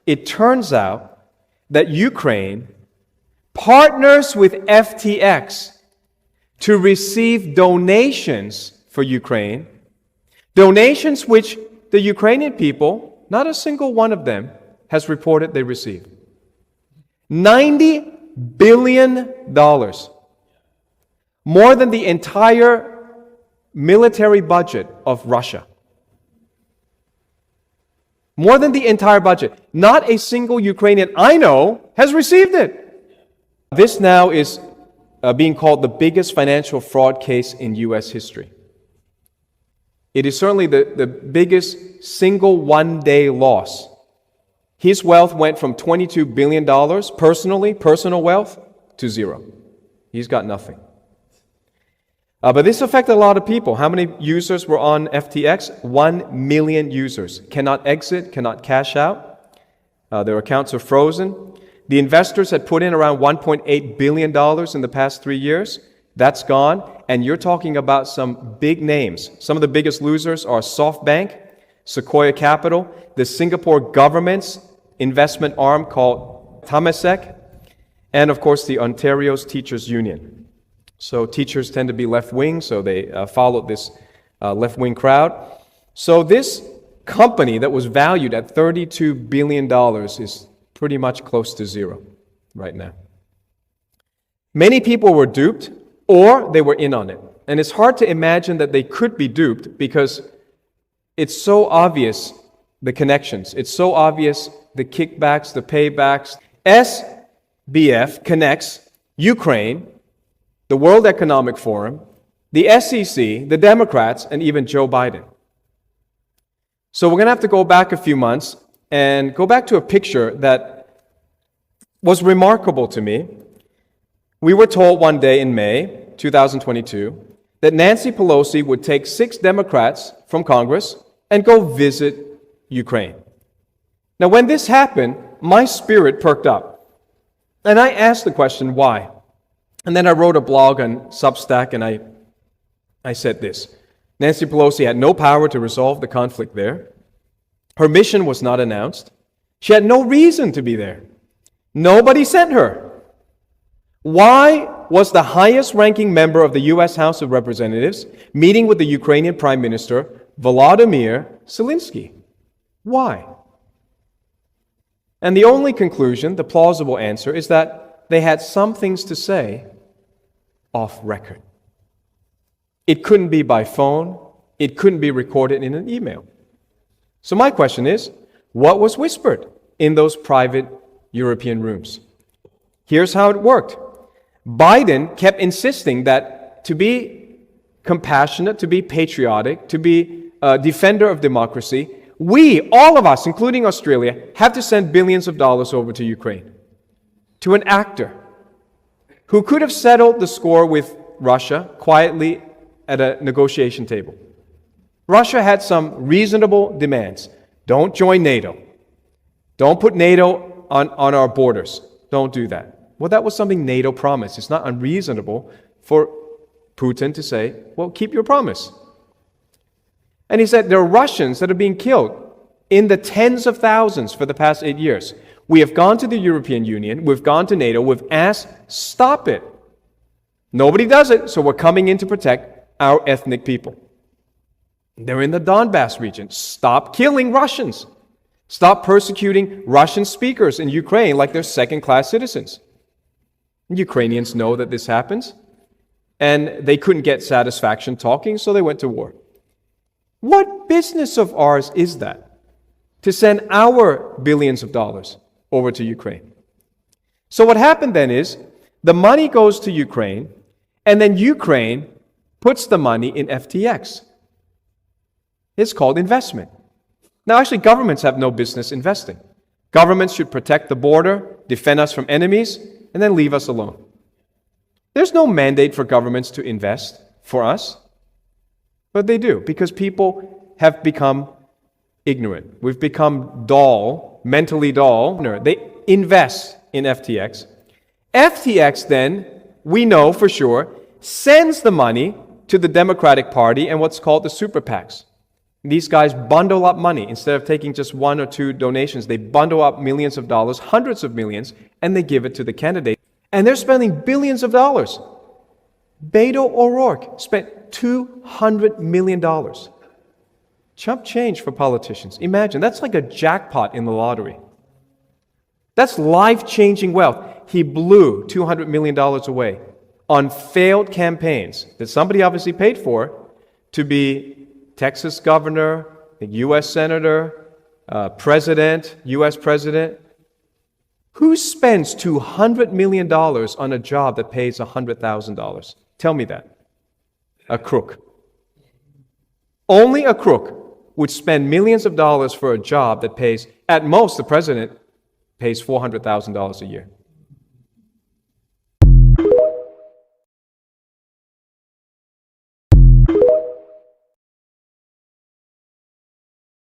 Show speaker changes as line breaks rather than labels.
It turns out that Ukraine partners with FTX to receive donations for Ukraine, donations which the Ukrainian people, not a single one of them, has reported they received. $90 billion. More than the entire military budget of Russia. More than the entire budget. Not a single Ukrainian I know has received it. This now is being called the biggest financial fraud case in U.S. history. It is certainly the biggest single one-day loss. His wealth went from $22 billion personal wealth, to zero. He's got nothing. But this affected a lot of people. How many users were on FTX? 1 million users. Cannot exit, cannot cash out. Their accounts are frozen. The investors had put in around $1.8 billion in the past 3 years. That's gone. And you're talking about some big names. Some of the biggest losers are SoftBank, Sequoia Capital, the Singapore government's investment arm called Temasek, and of course the Ontario's Teachers Union. So teachers tend to be left-wing, so they followed this left-wing crowd. So this company that was valued at $32 billion is pretty much close to zero right now. Many people were duped, or they were in on it. And it's hard to imagine that they could be duped because it's so obvious, the connections. It's so obvious, the kickbacks, the paybacks. SBF connects Ukraine, the World Economic Forum, the SEC, the Democrats, and even Joe Biden. So we're going to have to go back a few months and go back to a picture that was remarkable to me. We were told one day in May 2022 that Nancy Pelosi would take 6 Democrats from Congress and go visit Ukraine. Now, when this happened, my spirit perked up. And I asked the question, why? And then I wrote a blog on Substack, and I said this. Nancy Pelosi had no power to resolve the conflict there. Her mission was not announced. She had no reason to be there. Nobody sent her. Why was the highest-ranking member of the U.S. House of Representatives meeting with the Ukrainian Prime Minister, Volodymyr Zelensky? Why? And the only conclusion, the plausible answer, is that they had some things to say off record. It couldn't be by phone. It couldn't be recorded in an email. So my question is, what was whispered in those private European rooms? Here's how it worked. Biden kept insisting that to be compassionate, to be patriotic, to be a defender of democracy, we, all of us, including Australia, have to send billions of dollars over to Ukraine, to an actor who could have settled the score with Russia quietly at a negotiation table. Russia had some reasonable demands. Don't join NATO. Don't put NATO on our borders. Don't do that. Well, that was something NATO promised. It's not unreasonable for Putin to say, well, keep your promise. And he said, there are Russians that are being killed in the tens of thousands for the past 8 years. We have gone to the European Union, we've gone to NATO, we've asked, stop it. Nobody does it, so we're coming in to protect our ethnic people. They're in the Donbass region. Stop killing Russians. Stop persecuting Russian speakers in Ukraine like they're second-class citizens. Ukrainians know that this happens, and they couldn't get satisfaction talking, so they went to war. What business of ours is that, to send our billions of dollars over to Ukraine? So what happened then is, the money goes to Ukraine, and then Ukraine puts the money in FTX. It's called investment. Now, actually, governments have no business investing. Governments should protect the border, defend us from enemies, and then leave us alone. There's no mandate for governments to invest for us, but they do, because people have become ignorant. We've become dull, mentally dull. They invest in FTX. FTX then, we know for sure, sends the money to the Democratic Party and what's called the super PACs. These guys bundle up money. Instead of taking just one or two donations, they bundle up millions of dollars, hundreds of millions, and they give it to the candidate. And they're spending billions of dollars. Beto O'Rourke spent $200 million. Chump change for politicians. Imagine, that's like a jackpot in the lottery. That's life-changing wealth. He blew $200 million away on failed campaigns that somebody obviously paid for to be Texas governor, U.S. senator, president, U.S. president. Who spends $200 million on a job that pays $100,000? Tell me that. A crook. Only a crook would spend millions of dollars for a job that pays, at most, the president pays $400,000 a year.